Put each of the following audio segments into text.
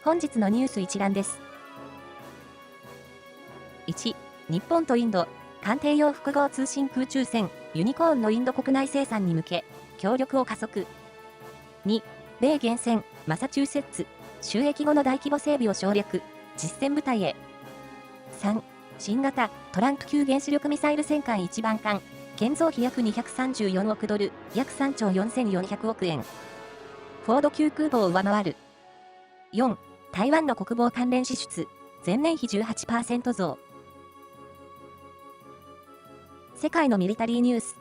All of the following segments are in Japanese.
本日のニュース一覧です。1、日本とインド、艦艇用複合通信空中戦、ユニコーンのインド国内生産に向け、協力を加速。2、米原潜、マサチューセッツ、収益後の大規模整備を省略、実戦部隊へ。3、新型トランク級原子力ミサイル戦艦一番艦、建造費約234億ドル、約3兆4400億円。フォード級空母を上回る。4、台湾の国防関連支出、前年比 18% 増。世界のミリタリーニュース。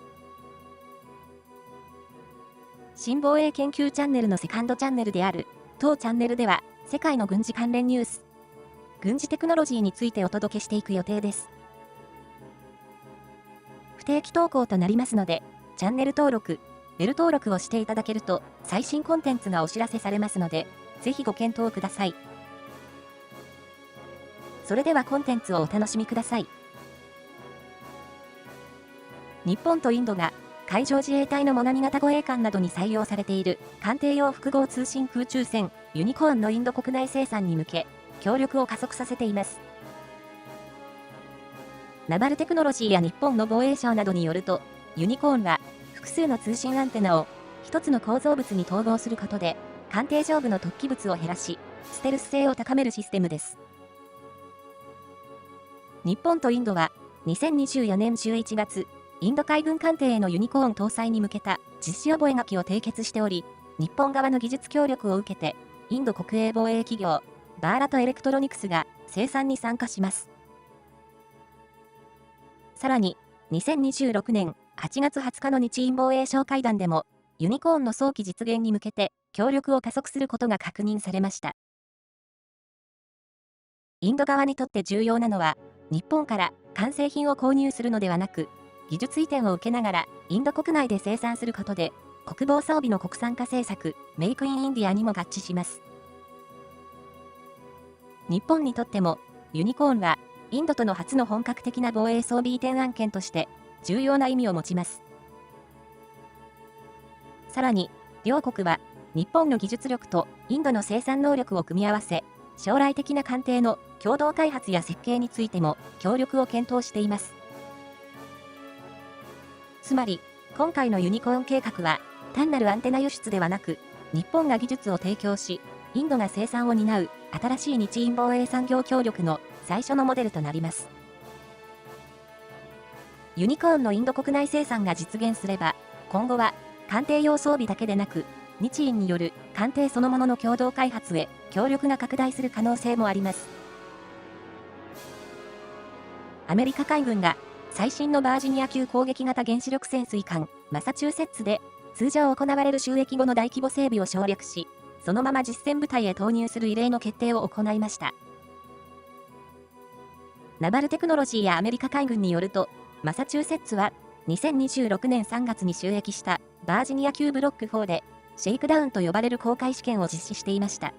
新防衛研究チャンネルのセカンドチャンネルである当チャンネルでは世界の軍事関連ニュース、軍事テクノロジーについてお届けしていく予定です。不定期投稿となりますので、チャンネル登録、ベル登録をしていただけると最新コンテンツがお知らせされますので、ぜひご検討ください。それではコンテンツをお楽しみください。日本とインドが海上自衛隊のモナミ型護衛艦などに採用されている艦艇用複合通信空中戦ユニコーンのインド国内生産に向け、協力を加速させています。ナバルテクノロジーや日本の防衛省などによると、ユニコーンは複数の通信アンテナを一つの構造物に統合することで、艦艇上部の突起物を減らし、ステルス性を高めるシステムです。日本とインドは、2024年11月、インド海軍艦艇へのユニコーン搭載に向けた実施覚書を締結しており、日本側の技術協力を受けて、インド国営防衛企業、バーラトエレクトロニクスが生産に参加します。さらに、2026年8月20日の日印防衛相会談でも、ユニコーンの早期実現に向けて協力を加速することが確認されました。インド側にとって重要なのは、日本から完成品を購入するのではなく、技術移転を受けながらインド国内で生産することで、国防装備の国産化政策、メイクインインディアにも合致します。日本にとっても、ユニコーンは、インドとの初の本格的な防衛装備移転案件として、重要な意味を持ちます。さらに、両国は、日本の技術力とインドの生産能力を組み合わせ、将来的な艦艇の共同開発や設計についても協力を検討しています。つまり、今回のユニコーン計画は、単なるアンテナ輸出ではなく、日本が技術を提供し、インドが生産を担う新しい日印防衛産業協力の最初のモデルとなります。ユニコーンのインド国内生産が実現すれば、今後は艦艇用装備だけでなく、日印による艦艇そのものの共同開発へ協力が拡大する可能性もあります。アメリカ海軍が最新のバージニア級攻撃型原子力潜水艦マサチューセッツで通常行われる収益後の大規模整備を省略し、そのまま実戦部隊へ投入する異例の決定を行いました。ナバルテクノロジーやアメリカ海軍によると、マサチューセッツは2026年3月に就役したバージニア級ブロック4でシェイクダウンと呼ばれる公開試験を実施していました。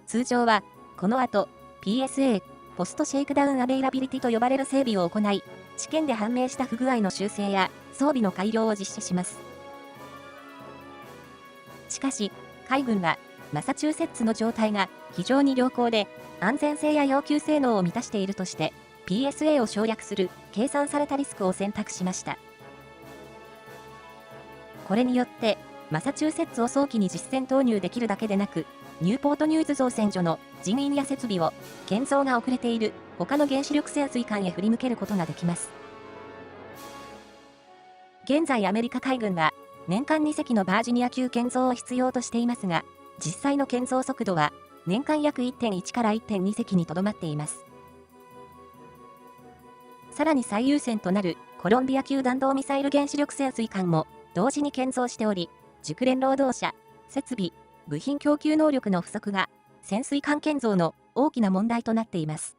通常はこの後 PSA、ポストシェイクダウンアベイラビリティと呼ばれる整備を行い、試験で判明した不具合の修正や装備の改良を実施します。しかし、海軍はマサチューセッツの状態が非常に良好で安全性や要求性能を満たしているとして、PSA を省略する計算されたリスクを選択しました。これによって、マサチューセッツを早期に実戦投入できるだけでなく、ニューポートニューズ造船所の人員や設備を建造が遅れている他の原子力潜水艦へ振り向けることができます。現在アメリカ海軍は年間2隻のバージニア級建造を必要としていますが、実際の建造速度は年間約 1.1 から 1.2 隻にとどまっています。さらに最優先となるコロンビア級弾道ミサイル原子力潜水艦も同時に建造しており、熟練労働者、設備、部品供給能力の不足が潜水艦建造の大きな問題となっています。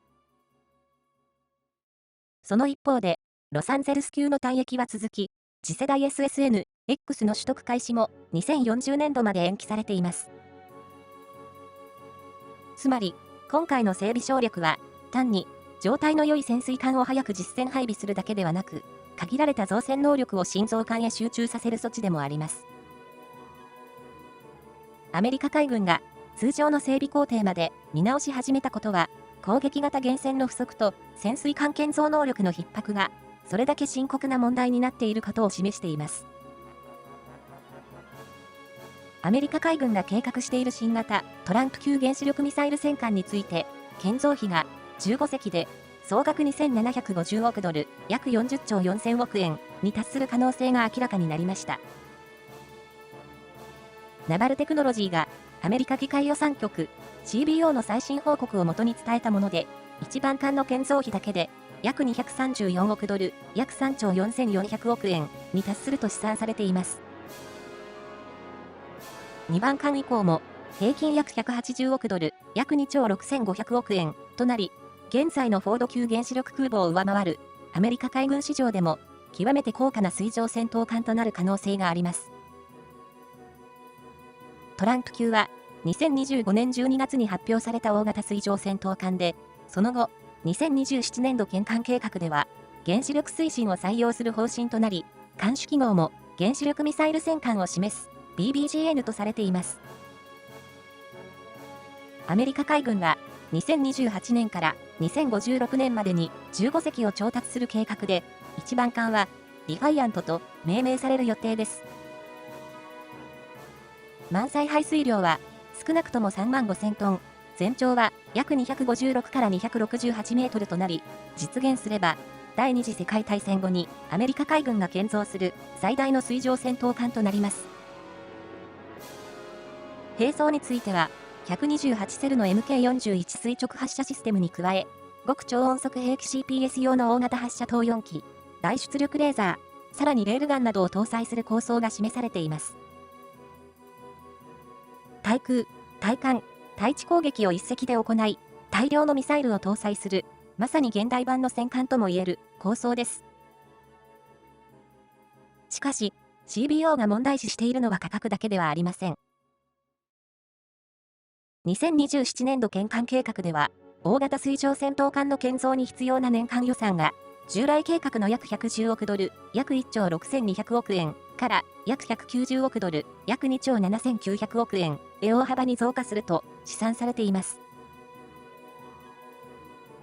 その一方で、ロサンゼルス級の退役は続き、次世代 SSN-X の取得開始も2040年度まで延期されています。つまり、今回の整備省略は、単に状態の良い潜水艦を早く実戦配備するだけではなく、限られた造船能力を新造艦へ集中させる措置でもあります。アメリカ海軍が通常の整備工程まで見直し始めたことは、攻撃型原潜の不足と潜水艦建造能力の逼迫が、それだけ深刻な問題になっていることを示しています。アメリカ海軍が計画している新型トランプ級原子力ミサイル戦艦について、建造費が15隻で総額2750億ドル、約40兆4000億円に達する可能性が明らかになりました。ナバルテクノロジーがアメリカ議会予算局 CBO の最新報告をもとに伝えたもので、一番艦の建造費だけで約234億ドル、約3兆4400億円に達すると試算されています。2番艦以降も平均約180億ドル、約2兆6500億円となり、現在のフォード級原子力空母を上回るアメリカ海軍史上でも極めて高価な水上戦闘艦となる可能性があります。トランプ級は2025年12月に発表された大型水上戦闘艦で、その後、2027年度建艦計画では原子力推進を採用する方針となり、艦種記号も原子力ミサイル戦艦を示す BBGN とされています。アメリカ海軍は2028年から2056年までに15隻を調達する計画で、一番艦はディファイアントと命名される予定です。満載排水量は少なくとも3万5000トン、全長は約256から268メートルとなり、実現すれば第二次世界大戦後にアメリカ海軍が建造する最大の水上戦闘艦となります。兵装については、128セルの MK41 垂直発射システムに加え、極超音速兵器 CPS 用の大型発射投4機、大出力レーザー、さらにレールガンなどを搭載する構想が示されています。対空、対艦、対地攻撃を一隻で行い、大量のミサイルを搭載する、まさに現代版の戦艦ともいえる構想です。しかし、CBO が問題視しているのは価格だけではありません。2027年度建艦計画では、大型水上戦闘艦の建造に必要な年間予算が、従来計画の約110億ドル、約1兆6200億円から約190億ドル、約2兆7900億円へ大幅に増加すると試算されています。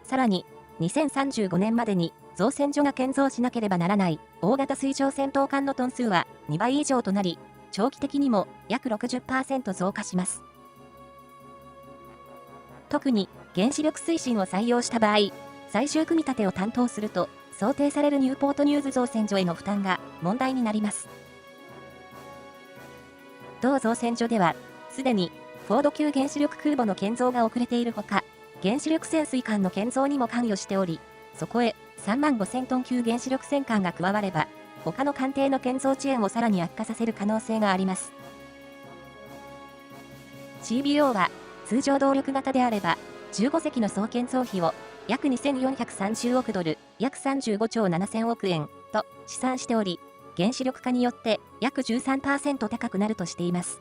さらに、2035年までに造船所が建造しなければならない大型水上戦闘艦のトン数は2倍以上となり、長期的にも約 60% 増加します。特に原子力推進を採用した場合、最終組み立てを担当すると想定されるニューポートニューズ造船所への負担が問題になります。同造船所では、すでにフォード級原子力空母の建造が遅れているほか、原子力潜水艦の建造にも関与しており、そこへ3万5000トン級原子力戦艦が加われば、他の艦艇の建造遅延をさらに悪化させる可能性があります。CBO は、通常動力型であれば、15隻の総建造費を約2430億ドル、約35兆7000億円と試算しており、原子力化によって約 13% 高くなるとしています。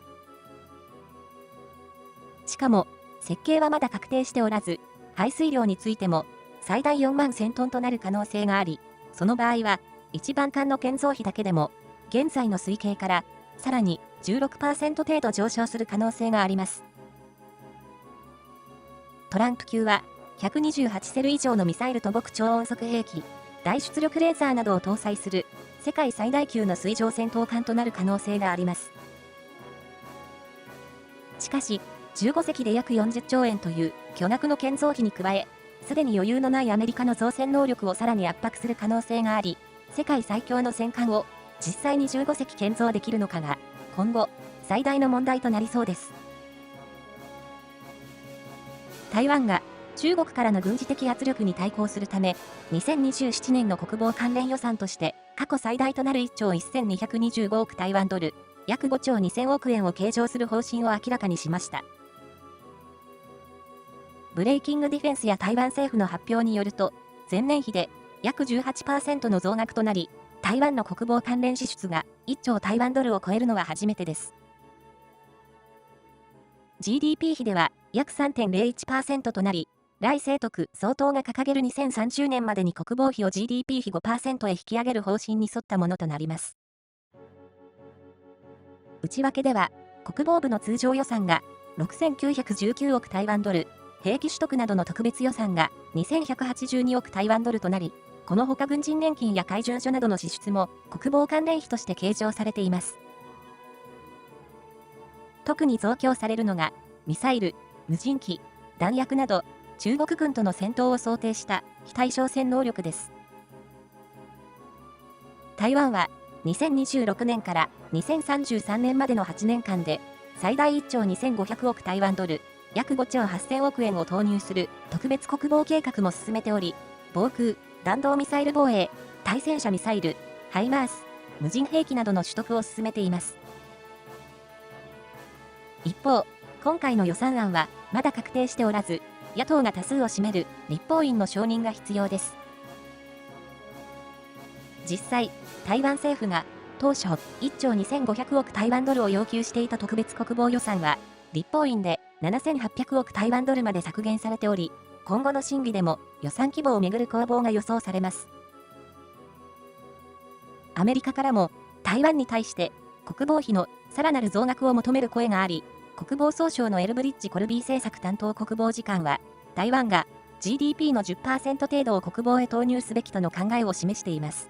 しかも、設計はまだ確定しておらず、排水量についても最大4万1000トンとなる可能性があり、その場合は、一番艦の建造費だけでも、現在の推計からさらに 16% 程度上昇する可能性があります。トランプ級は、128セル以上のミサイルと極超音速兵器、大出力レーザーなどを搭載する、世界最大級の水上戦闘艦となる可能性があります。しかし、15隻で約40兆円という巨額の建造費に加え、すでに余裕のないアメリカの造船能力をさらに圧迫する可能性があり、世界最強の戦艦を実際に15隻建造できるのかが、今後、最大の問題となりそうです。台湾が中国からの軍事的圧力に対抗するため、2027年の国防関連予算として過去最大となる1兆1225億台湾ドル、約5兆2000億円を計上する方針を明らかにしました。ブレイキングディフェンスや台湾政府の発表によると、前年比で約 18% の増額となり、台湾の国防関連支出が1兆台湾ドルを超えるのは初めてです。GDP 比では約 3.01% となり、頼清徳総統が掲げる2030年までに国防費を GDP 比 5% へ引き上げる方針に沿ったものとなります。内訳では、国防部の通常予算が6919億台湾ドル、兵器取得などの特別予算が2182億台湾ドルとなり、このほか軍人年金や海巡所などの支出も国防関連費として計上されています。特に増強されるのが、ミサイル、無人機、弾薬など、中国軍との戦闘を想定した非対称戦能力です。台湾は2026年から2033年までの8年間で最大1兆2500億台湾ドル、約5兆8000億円を投入する特別国防計画も進めており、防空、弾道ミサイル防衛、対戦車ミサイル、ハイマース、無人兵器などの取得を進めています。一方、今回の予算案はまだ確定しておらず、野党が多数を占める立法院の承認が必要です。実際、台湾政府が当初1兆2500億台湾ドルを要求していた特別国防予算は、立法院で7800億台湾ドルまで削減されており、今後の審議でも予算規模をめぐる攻防が予想されます。アメリカからも台湾に対して国防費のさらなる増額を求める声があり、国防総省のエルブリッジ・コルビー政策担当国防次官は、台湾が GDP の 10% 程度を国防へ投入すべきとの考えを示しています。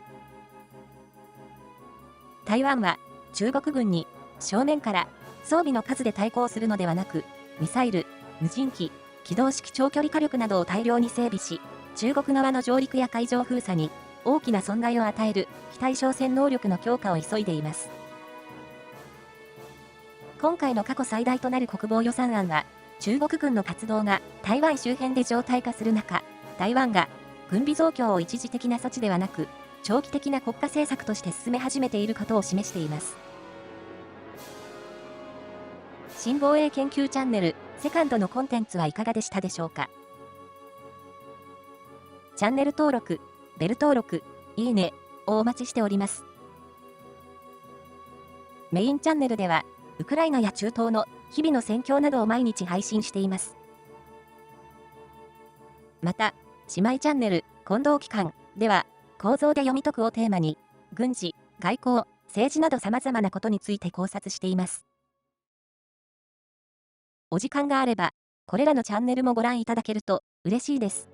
台湾は中国軍に正面から装備の数で対抗するのではなく、ミサイル、無人機、機動式長距離火力などを大量に整備し、中国側の上陸や海上封鎖に大きな損害を与える非対称戦能力の強化を急いでいます。今回の過去最大となる国防予算案は、中国軍の活動が台湾周辺で常態化する中、台湾が軍備増強を一時的な措置ではなく、長期的な国家政策として進め始めていることを示しています。新防衛研究チャンネル、セカンドのコンテンツはいかがでしたでしょうか。チャンネル登録、ベル登録、いいねをお待ちしております。メインチャンネルでは、ウクライナや中東の日々の戦況などを毎日配信しています。また、姉妹チャンネル、近藤機関では、構造で読み解くをテーマに、軍事、外交、政治など様々なことについて考察しています。お時間があれば、これらのチャンネルもご覧いただけると嬉しいです。